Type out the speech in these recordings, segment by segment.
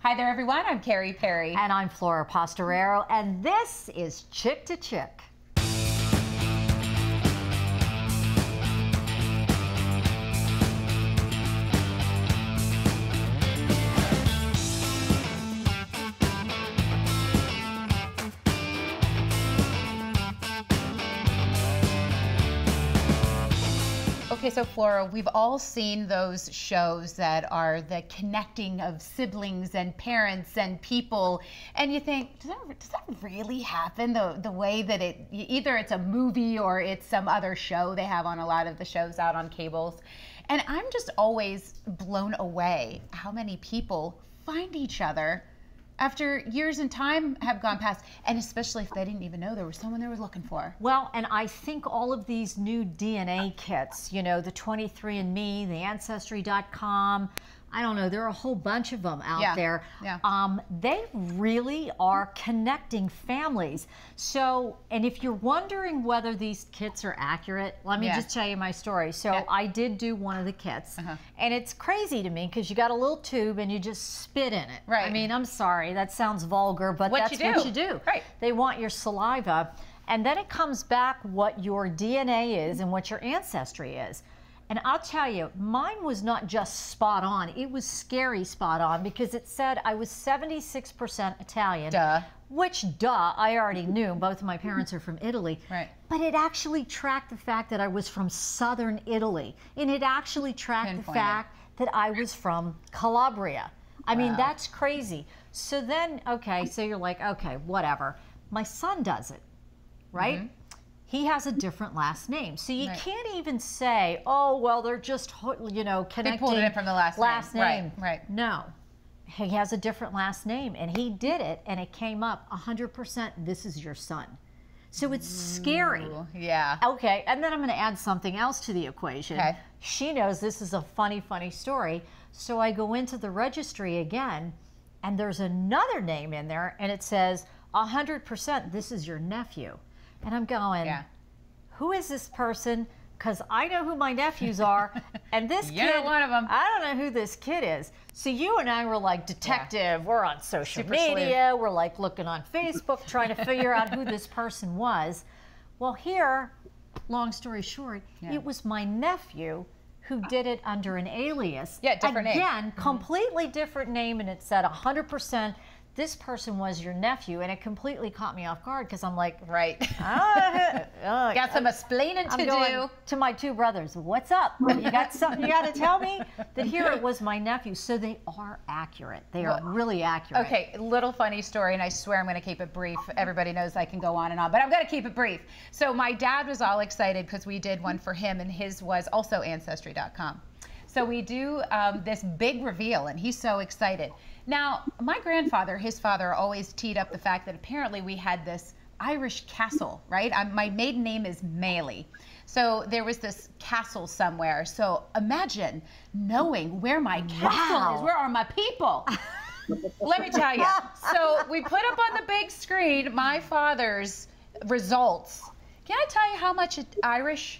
Hi there, everyone. I'm Carrie Perry. And I'm Flora Pastorero, and this is Chick to Chick. Okay, so Flora, we've all seen those shows that are the connecting of siblings and parents and people, and you think, does that really happen? The way that either it's a movie or it's some other show they have on a lot of the shows out on cables. And I'm just always blown away how many people find each other after years and time have gone past, and especially if they didn't even know there was someone they were looking for. Well, and I think all of these new DNA kits, you know, the 23andMe, the Ancestry.com, I don't know, there are a whole bunch of them out there. Yeah. They really are connecting families. So, and if you're wondering whether these kits are accurate, let me just tell you my story. So I did do one of the kits, and it's crazy to me because you got a little tube and you just spit in it. Right. I mean, I'm sorry, that sounds vulgar, but that's what you do. Right. They want your saliva, and then it comes back what your DNA is and what your ancestry is. And I'll tell you, mine was not just spot on, it was scary spot on, because it said I was 76% Italian. Duh. Which, I already knew. Both of my parents are from Italy. Right. But it actually tracked the fact that I was from southern Italy. And it actually tracked the fact that I was from Calabria. I mean, that's crazy. So then, okay, so you're like, okay, whatever. My son does it, right? He has a different last name. So you can't even say, oh, well, they're just, you know, connecting. They pulled it in from the last name. Right. No. He has a different last name, and he did it, and it came up 100%, this is your son. So it's scary. Yeah. Okay, and then I'm going to add something else to the equation. Okay. She knows this is a funny, funny story. So I go into the registry again, and there's another name in there, and it says 100%, this is your nephew. And I'm going, who is this person? Because I know who my nephews are, and this kid, one of them. I don't know who this kid is. So you and I were like detective. We're on social Super media. sleuth. We're like looking on Facebook, trying to figure out who this person was. Well, here, long story short, it was my nephew who did it under an alias. Yeah, different name. Again, completely different name, and it said 100%. This person was your nephew, and it completely caught me off guard because I'm like, got some explaining to do. To my two brothers, what's up? You got something you got to tell me? That here it was my nephew. So they are accurate. They are really accurate. Okay, little funny story, and I swear I'm going to keep it brief. Everybody knows I can go on and on, but I'm going to keep it brief. So my dad was all excited because we did one for him, and his was also Ancestry.com. So we do this big reveal, and he's so excited. Now, my grandfather, his father, always teed up the fact that apparently we had this Irish castle, right? My maiden name is Maley. So there was this castle somewhere. So imagine knowing where my castle is. Where are my people? Let me tell you. So we put up on the big screen my father's results. Can I tell you how much Irish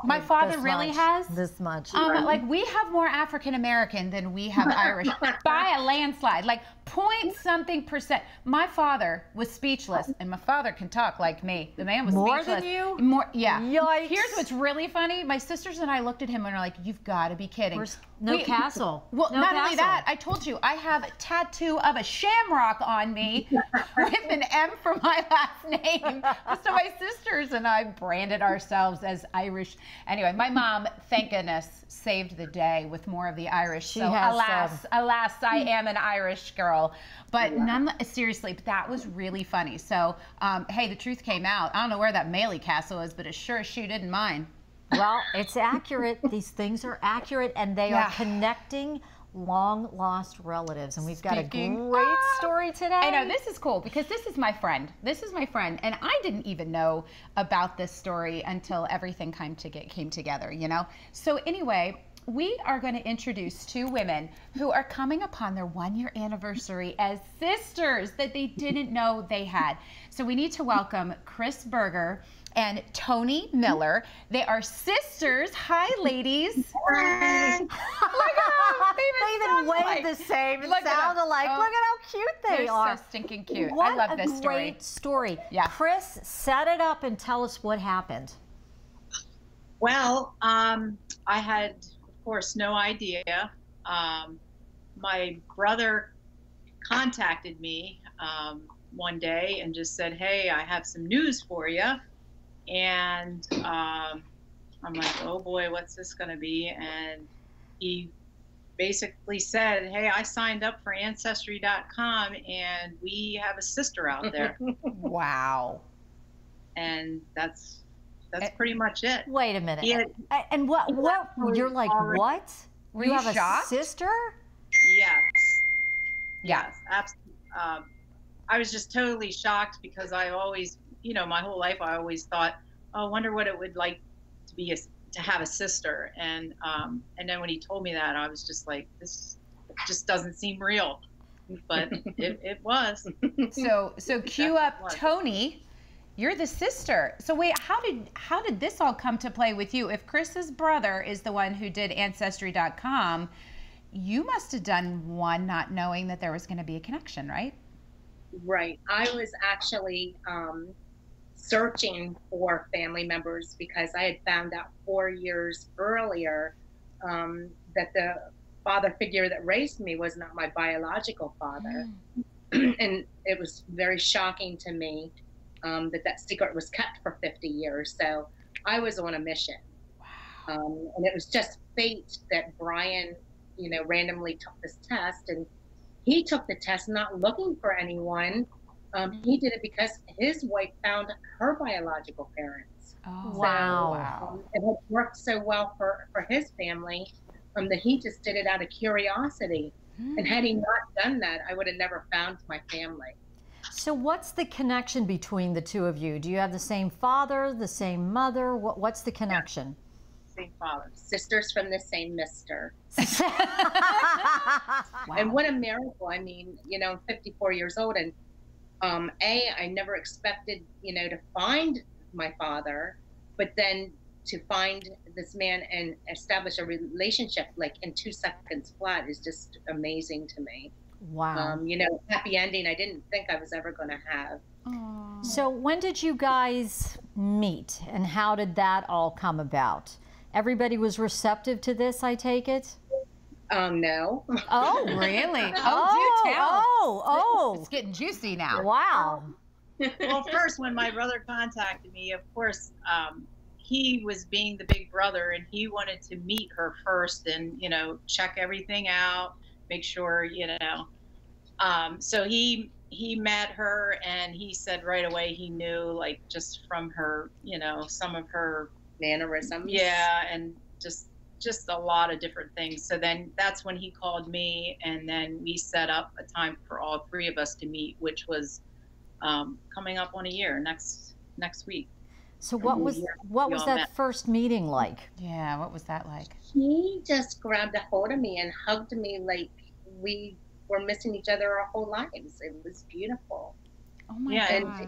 my father really has? This much. Like, we have more African American than we have Irish by a landslide. Like, point something percent. My father was speechless, and my father can talk like me. The man was speechless. More than you? More, yeah. Yikes. Here's what's really funny. My sisters and I looked at him and were like, "You've got to be kidding." No castle. Well, no not castle. only that, I told you, I have a tattoo of a shamrock on me with an M for my last name. So my sisters and I branded ourselves as Irish. Anyway, my mom, thank goodness, saved the day with more of the Irish. So alas, I am an Irish girl. But seriously, that was really funny. So, hey, the truth came out. I don't know where that Maley castle is, but it sure as shoot isn't mine. Well, it's accurate. These things are accurate, and they are connecting long-lost relatives. And we've got a great story today. I know, this is cool because this is my friend. This is my friend. And I didn't even know about this story until everything came together, you know? So anyway, we are going to introduce two women who are coming upon their 1-year anniversary as sisters that they didn't know they had. So we need to welcome Chris Berger and Tony Miller. They are sisters. Hi, ladies. Hi. Look at them. They even wave the same and sound alike. Oh, look at how cute they are. They're so stinking cute. What I love this story. Great story. Yeah. Chris, set it up and tell us what happened. Well, I had, of course, no idea. My brother contacted me one day and just said, "Hey, I have some news for you." And I'm like, "Oh boy, what's this going to be?" And he basically said, "Hey, I signed up for Ancestry.com and we have a sister out there." Wow. And that's pretty much it. Wait a minute. Yeah. And what you're like, what? Were you you have shocked? a sister? Yes. Yeah. Yes, absolutely. I was just totally shocked because I always, my whole life I always thought, oh, I wonder what it would like to be to have a sister. And then when he told me that, I was just like, this just doesn't seem real. But it was. So cue up Tony. You're the sister. So wait, how did this all come to play with you? If Chris's brother is the one who did Ancestry.com, you must have done one not knowing that there was going to be a connection, right? Right. I was actually searching for family members because I had found out 4 years earlier that the father figure that raised me was not my biological father. And it was very shocking to me that secret was kept for 50 years. So I was on a mission. Wow. And it was just fate that Brian, randomly took this test, and he took the test not looking for anyone. He did it because his wife found her biological parents. Oh, so, wow. It had worked so well for his family that he just did it out of curiosity. And had he not done that, I would have never found my family. So what's the connection between the two of you? Do you have the same father, the same mother? What's the connection? Same father. Sisters from the same mister. Wow. And what a miracle. I mean, I'm 54 years old, and I never expected, to find my father, but then to find this man and establish a relationship like in 2 seconds flat is just amazing to me. Wow. Happy ending I didn't think I was ever going to have. Aww. So when did you guys meet, and how did that all come about? Everybody was receptive to this, I take it? No. Oh, really? Oh, do tell. Oh. It's getting juicy now. Wow. Well, first, when my brother contacted me, of course, he was being the big brother, and he wanted to meet her first and, check everything out, make sure, so he met her, and he said right away he knew, like, just from her, some of her mannerisms. Yeah, and just a lot of different things. So then that's when he called me, and then we set up a time for all 3 of us to meet, which was coming up on a year next week. So what was that first meeting like? Yeah, what was that like? He just grabbed a hold of me and hugged me like we were missing each other our whole lives. It was beautiful. Oh my gosh.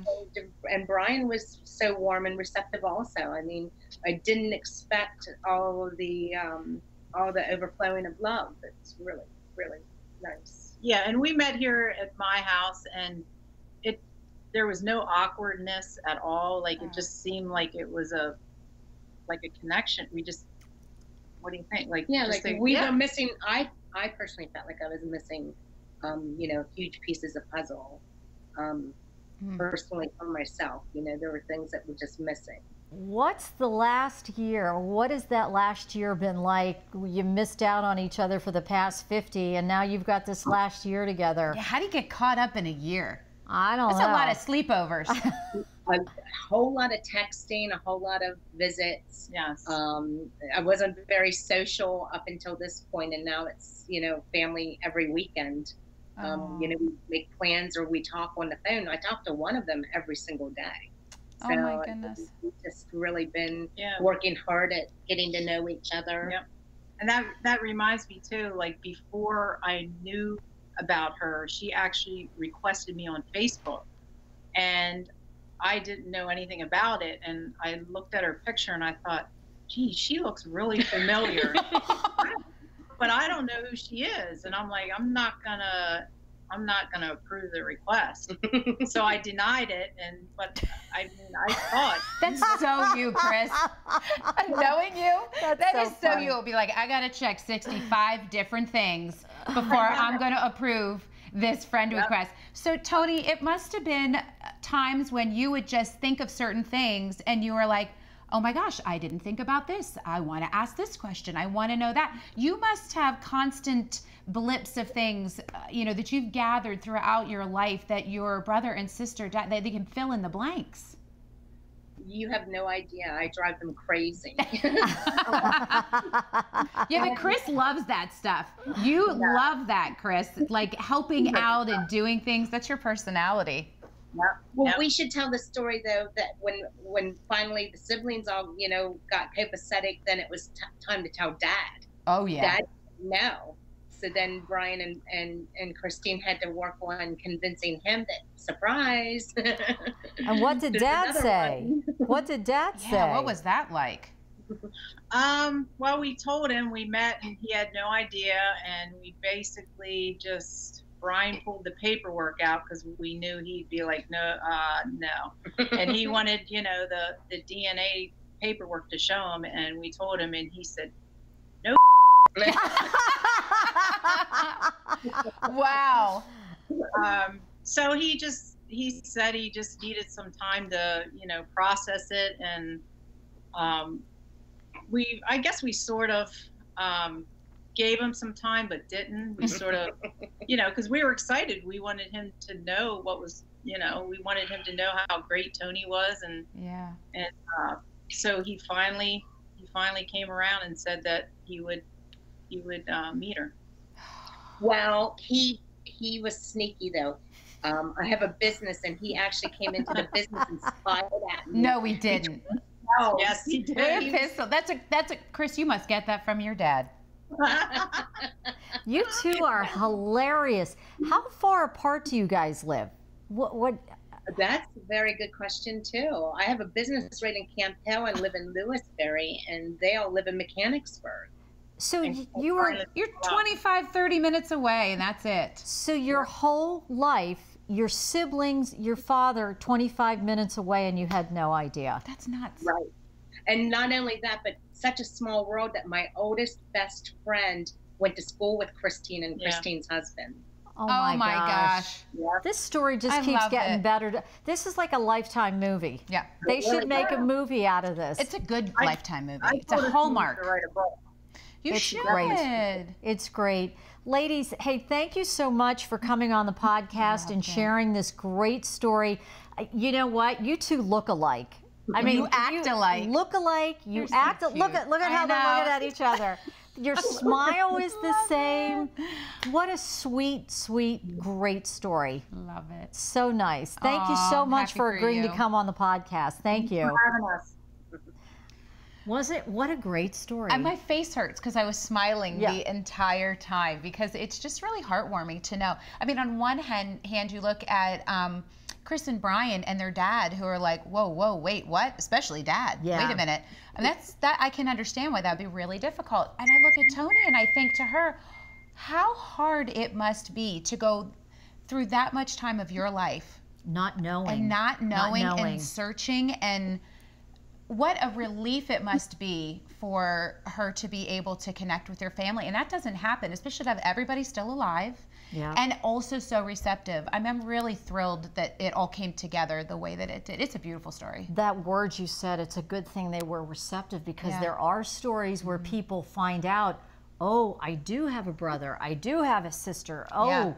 And Brian was so warm and receptive also. I mean, I didn't expect all the overflowing of love. It's really, really nice. Yeah, and we met here at my house, and there was no awkwardness at all. Like, it just seemed like it was a connection. We just, what do you think? Like, yeah, like we were missing. I personally felt like I was missing, huge pieces of puzzle. Personally for myself, there were things that were just missing. What's the last year? What has that last year been like? You missed out on each other for the past 50, and now you've got this last year together. Yeah, how do you get caught up in a year? I don't know. That's a lot of sleepovers. A whole lot of texting, a whole lot of visits. Yes. I wasn't very social up until this point, and now it's, family every weekend. We make plans or we talk on the phone. I talk to one of them every single day. So oh my goodness. We've just really been working hard at getting to know each other. Yep. And that reminds me too, like before I knew about her, she actually requested me on Facebook, and I didn't know anything about it. And I looked at her picture and I thought, gee, she looks really familiar, but I don't know who she is. And I'm like, I'm not gonna approve the request. So I denied it. But I mean, I thought that's so you, Chris. Knowing you, that is so you. It'll be like, I gotta check 65 different things before I'm gonna approve this friend request. So Tony, it must have been times when you would just think of certain things and you were like, oh my gosh, I didn't think about this. I want to ask this question. I want to know that. You must have constant blips of things, that you've gathered throughout your life that your brother and sister, they can fill in the blanks. You have no idea. I drive them crazy. Yeah, but Chris loves that stuff. You love that, Chris. Like helping out and doing things. That's your personality. Well, we should tell the story though, that when finally the siblings all got copacetic, then it was time to tell Dad. Oh yeah. Dad no. So then Brian and Christine had to work on convincing him that surprise. And what did Dad say? What did Dad say? Yeah, what was that like? Well, we told him we met and he had no idea, and we basically Brian pulled the paperwork out because we knew he'd be like, no. And he wanted, the DNA paperwork to show him, and we told him, and he said, no. Wow. So he said he just needed some time to, process it. And I guess we sort of gave him some time, but didn't. We sort of, because we were excited. We wanted him to know what was, we wanted him to know how great Tony was. And so he finally came around and said that he would meet her. Well, he was sneaky though. I have a business, and he actually came into the business and spied at me. No, we didn't. No, yes, he did. With a pistol. That's a Chris. You must get that from your dad. You two are hilarious. How far apart do you guys live? What? That's a very good question too. I have a business right in Camp Hill and live in Lewisberry, and they all live in Mechanicsburg. So you're 25, 30 minutes away, and that's it. So your whole life, your siblings, your father, 25 minutes away, and you had no idea. That's nuts. Right. And not only that, but such a small world that my oldest best friend went to school with Christine and Christine's husband. Oh my gosh. Yeah. This story just keeps getting better. This is like a Lifetime movie. Yeah. They should make a movie out of this. It's a good Lifetime movie. It's a Hallmark. To write a book. You should. Great. It's great. Ladies, hey, thank you so much for coming on the podcast and sharing this great story. You know what? You two look alike. I mean, you act alike. Look alike. You act. So look at how they're looking at each other. Your smile is the same. What a sweet, sweet, great story. Love it. So nice. Thank you so much for agreeing to come on the podcast. Thank you. For having us. Was it? What a great story. And my face hurts because I was smiling the entire time, because it's just really heartwarming to know. I mean, on one hand you look at Chris and Brian and their dad, who are like, whoa, wait, what? Especially Dad. Yeah. Wait a minute. And that I can understand why that would be really difficult. And I look at Tony and I think to her, how hard it must be to go through that much time of your life not knowing and searching, and what a relief it must be for her to be able to connect with her family. And that doesn't happen, especially to have everybody still alive and also so receptive. I'm really thrilled that it all came together the way that it did. It's a beautiful story. That word you said, it's a good thing they were receptive, because there are stories where people find out, oh, I do have a brother, I do have a sister, I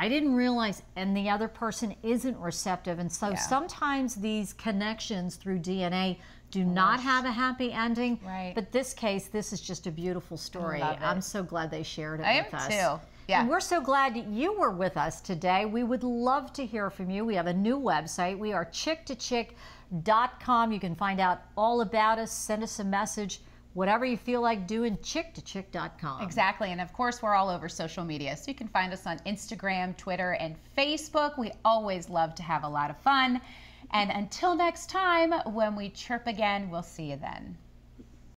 didn't realize, and the other person isn't receptive. And so sometimes these connections through DNA do not have a happy ending. Right. But this case, this is just a beautiful story. I'm so glad they shared it with us. I am too. Yeah. And we're so glad that you were with us today. We would love to hear from you. We have a new website. We are chick2chick.com. You can find out all about us. Send us a message. whatever you feel like doing, chick2chick.com. Exactly. And of course, we're all over social media. So you can find us on Instagram, Twitter, and Facebook. We always love to have a lot of fun. And until next time, when we chirp again, we'll see you then.